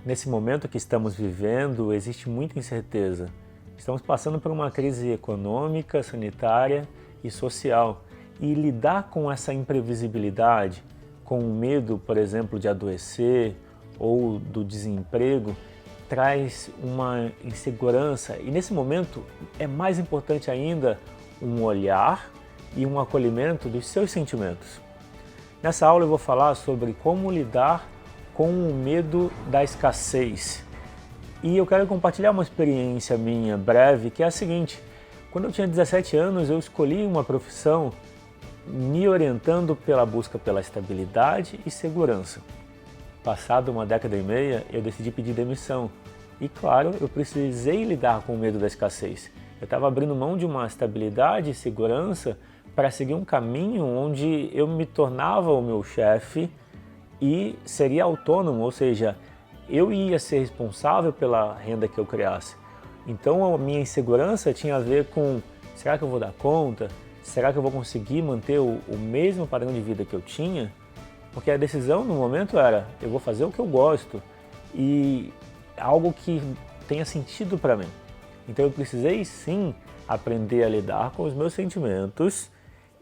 Nesse momento que estamos vivendo, existe muita incerteza. Estamos passando por uma crise econômica, sanitária e social. E lidar com essa imprevisibilidade, com o medo, por exemplo, de adoecer ou do desemprego, traz uma insegurança. E nesse momento é mais importante ainda um olhar e um acolhimento dos seus sentimentos. Nessa aula eu vou falar sobre como lidar com o medo da escassez. E eu quero compartilhar uma experiência minha breve, que é a seguinte: quando eu tinha 17 anos, eu escolhi uma profissão me orientando pela busca pela estabilidade e segurança. Passada uma década e meia, eu decidi pedir demissão. E claro, eu precisei lidar com o medo da escassez. Eu estava abrindo mão de uma estabilidade e segurança para seguir um caminho onde eu me tornava o meu chefe e seria autônomo, ou seja, eu ia ser responsável pela renda que eu criasse. Então a minha insegurança tinha a ver com: será que eu vou dar conta? Será que eu vou conseguir manter o mesmo padrão de vida que eu tinha? Porque a decisão no momento era: eu vou fazer o que eu gosto e algo que tenha sentido para mim. Então eu precisei sim aprender a lidar com os meus sentimentos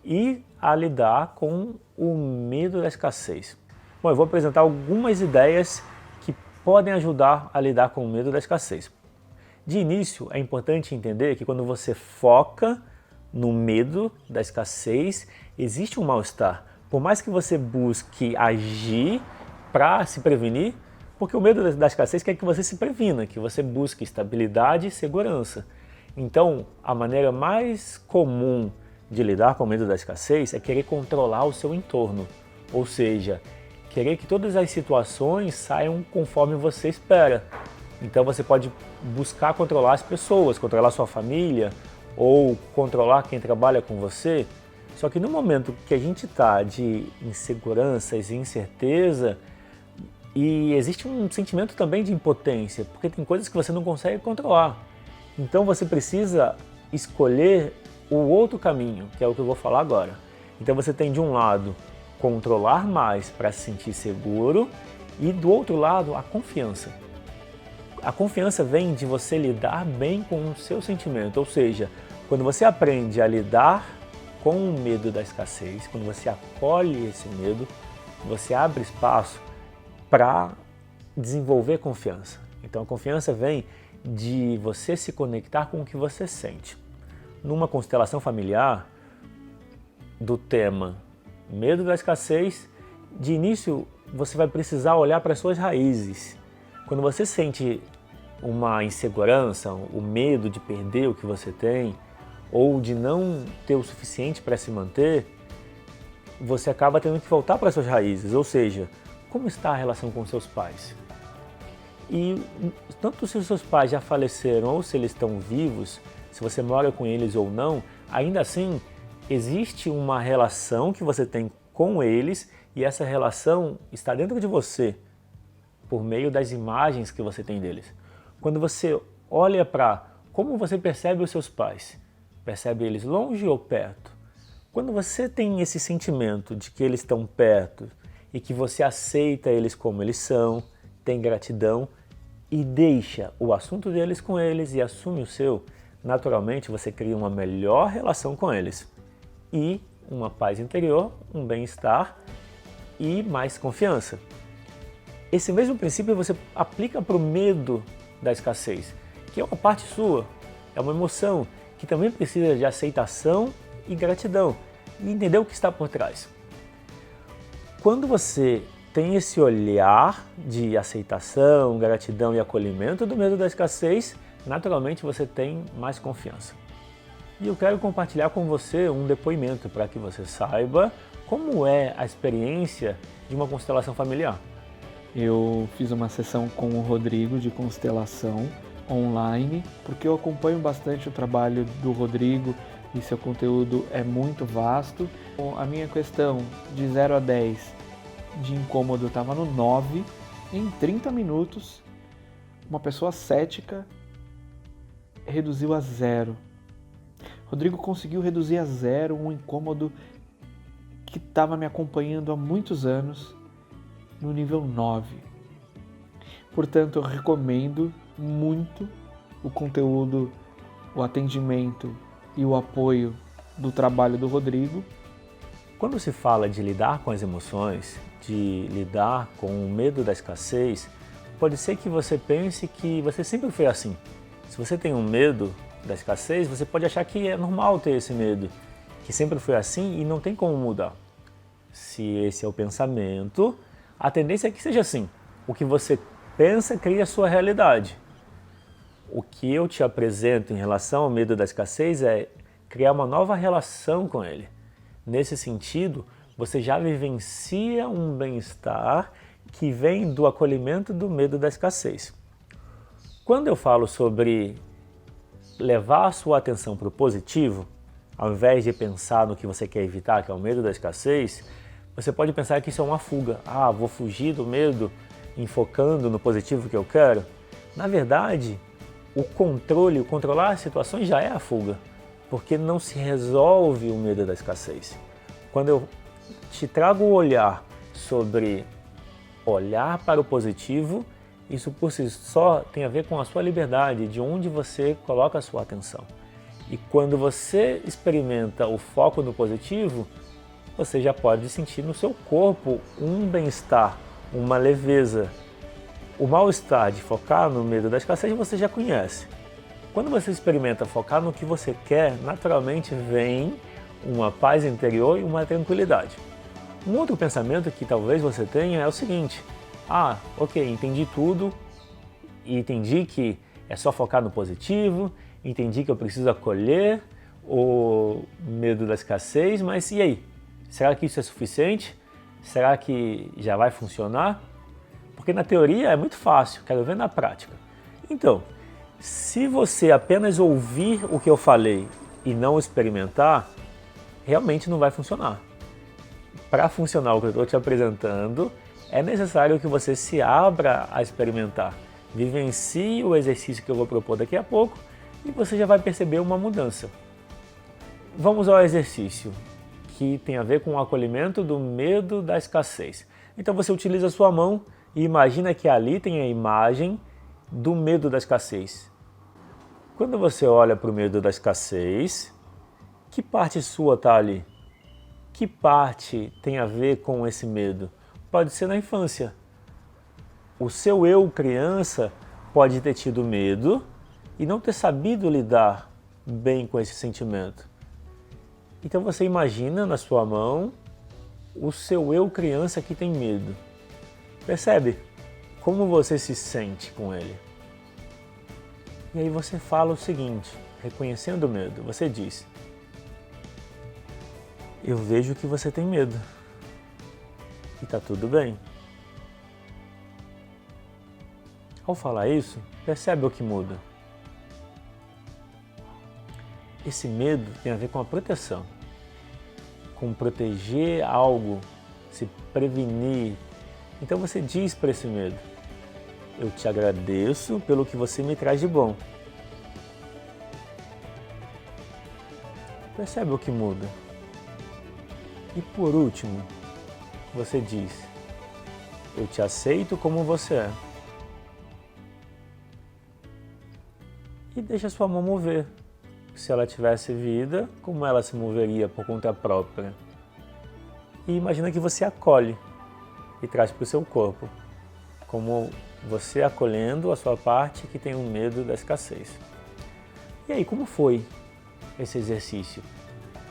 e a lidar com o medo da escassez. Bom, eu vou apresentar algumas ideias que podem ajudar a lidar com o medo da escassez. De início, é importante entender que quando você foca no medo da escassez, existe um mal-estar. Por mais que você busque agir para se prevenir, porque o medo da escassez quer que você se previna, que você busque estabilidade e segurança. Então, a maneira mais comum de lidar com o medo da escassez é querer controlar o seu entorno, ou seja, querer que todas as situações saiam conforme você espera. Então você pode buscar controlar as pessoas, controlar sua família ou controlar quem trabalha com você. Só que no momento que a gente está de inseguranças e incerteza, e existe um sentimento também de impotência, porque tem coisas que você não consegue controlar. Então você precisa escolher o outro caminho, que é o que eu vou falar agora. Então você tem de um lado controlar mais para se sentir seguro e do outro lado a confiança. A confiança vem de você lidar bem com o seu sentimento, ou seja, quando você aprende a lidar com o medo da escassez, quando você acolhe esse medo, você abre espaço para desenvolver confiança. Então a confiança vem de você se conectar com o que você sente. Numa constelação familiar do tema medo da escassez, de início você vai precisar olhar para as suas raízes. Quando você sente uma insegurança, o medo de perder o que você tem, ou de não ter o suficiente para se manter, você acaba tendo que voltar para as suas raízes, ou seja, como está a relação com seus pais? E tanto se os seus pais já faleceram ou se eles estão vivos, se você mora com eles ou não, ainda assim existe uma relação que você tem com eles e essa relação está dentro de você por meio das imagens que você tem deles. Quando você olha para como você percebe os seus pais, percebe eles longe ou perto? Quando você tem esse sentimento de que eles estão perto e que você aceita eles como eles são, tem gratidão e deixa o assunto deles com eles e assume o seu, naturalmente você cria uma melhor relação com eles e uma paz interior, um bem-estar e mais confiança. Esse mesmo princípio você aplica para o medo da escassez, que é uma parte sua, é uma emoção que também precisa de aceitação e gratidão e entender o que está por trás. Quando você tem esse olhar de aceitação, gratidão e acolhimento do medo da escassez, naturalmente você tem mais confiança. E eu quero compartilhar com você um depoimento para que você saiba como é a experiência de uma constelação familiar. Eu fiz uma sessão com o Rodrigo de constelação online, porque eu acompanho bastante o trabalho do Rodrigo e seu conteúdo é muito vasto. A minha questão de 0 a 10 de incômodo estava no 9. Em 30 minutos, uma pessoa cética reduziu a 0. Rodrigo conseguiu reduzir a 0 um incômodo que estava me acompanhando há muitos anos no nível 9. Portanto, eu recomendo muito o conteúdo, o atendimento e o apoio do trabalho do Rodrigo. Quando se fala de lidar com as emoções, de lidar com o medo da escassez, pode ser que você pense que você sempre foi assim. Se você tem um medo da escassez, você pode achar que é normal ter esse medo, que sempre foi assim e não tem como mudar. Se esse é o pensamento, a tendência é que seja assim. O que você pensa cria a sua realidade. O que eu te apresento em relação ao medo da escassez é criar uma nova relação com ele. Nesse sentido, você já vivencia um bem-estar que vem do acolhimento do medo da escassez. Quando eu falo sobre levar a sua atenção para o positivo, ao invés de pensar no que você quer evitar, que é o medo da escassez, você pode pensar que isso é uma fuga. Vou fugir do medo enfocando no positivo que eu quero. Na verdade, o controlar as situações já é a fuga, porque não se resolve o medo da escassez. Quando eu te trago o olhar sobre olhar para o positivo, isso por si só tem a ver com a sua liberdade, de onde você coloca a sua atenção. E quando você experimenta o foco no positivo, você já pode sentir no seu corpo um bem-estar, uma leveza. O mal-estar de focar no medo da escassez você já conhece. Quando você experimenta focar no que você quer, naturalmente vem uma paz interior e uma tranquilidade. Um outro pensamento que talvez você tenha é o seguinte: ok, entendi tudo, e entendi que é só focar no positivo, entendi que eu preciso acolher o medo da escassez, mas e aí? Será que isso é suficiente? Será que já vai funcionar? Porque na teoria é muito fácil, quero ver na prática. Então, se você apenas ouvir o que eu falei e não experimentar, realmente não vai funcionar. Para funcionar o que eu estou te apresentando, é necessário que você se abra a experimentar. Vivencie o exercício que eu vou propor daqui a pouco e você já vai perceber uma mudança. Vamos ao exercício, que tem a ver com o acolhimento do medo da escassez. Então você utiliza a sua mão e imagina que ali tem a imagem do medo da escassez. Quando você olha para o medo da escassez, que parte sua está ali? Que parte tem a ver com esse medo? Pode ser na infância. O seu eu criança pode ter tido medo e não ter sabido lidar bem com esse sentimento. Então você imagina na sua mão o seu eu criança que tem medo. Percebe como você se sente com ele? E aí você fala o seguinte, reconhecendo o medo, você diz: eu vejo que você tem medo. E está tudo bem. Ao falar isso, percebe o que muda. Esse medo tem a ver com a proteção, com proteger algo, se prevenir. Então você diz para esse medo: eu te agradeço pelo que você me traz de bom. Percebe o que muda. E por último, você diz: eu te aceito como você é. E deixa sua mão mover. Se ela tivesse vida, como ela se moveria por conta própria? E imagina que você acolhe e traz para o seu corpo, como você acolhendo a sua parte que tem um medo da escassez. E aí, como foi esse exercício?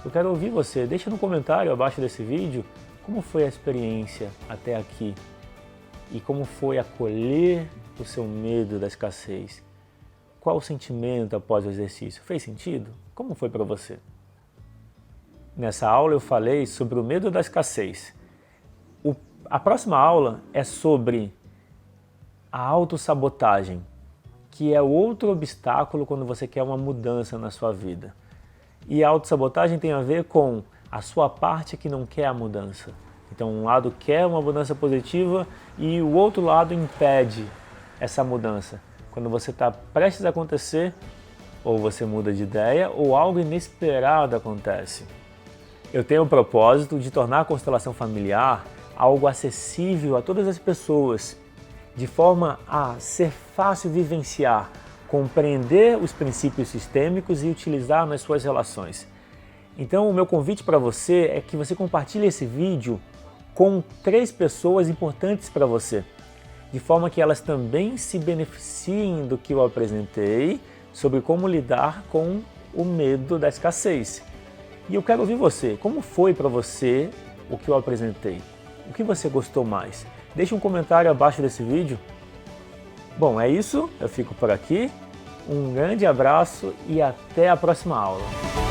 Eu quero ouvir você, deixa no comentário abaixo desse vídeo como foi a experiência até aqui e como foi acolher o seu medo da escassez. Qual o sentimento após o exercício? Fez sentido? Como foi para você? Nessa aula eu falei sobre o medo da escassez. A próxima aula é sobre a autossabotagem, que é outro obstáculo quando você quer uma mudança na sua vida. E a autossabotagem tem a ver com a sua parte que não quer a mudança. Então um lado quer uma mudança positiva e o outro lado impede essa mudança. Quando você está prestes a acontecer, ou você muda de ideia, ou algo inesperado acontece. Eu tenho o propósito de tornar a constelação familiar algo acessível a todas as pessoas de forma a ser fácil vivenciar, compreender os princípios sistêmicos e utilizar nas suas relações. Então, o meu convite para você é que você compartilhe esse vídeo com 3 pessoas importantes para você, de forma que elas também se beneficiem do que eu apresentei sobre como lidar com o medo da escassez. E eu quero ouvir você. Como foi para você o que eu apresentei? O que você gostou mais? Deixe um comentário abaixo desse vídeo. Bom, é isso. Eu fico por aqui. Um grande abraço e até a próxima aula.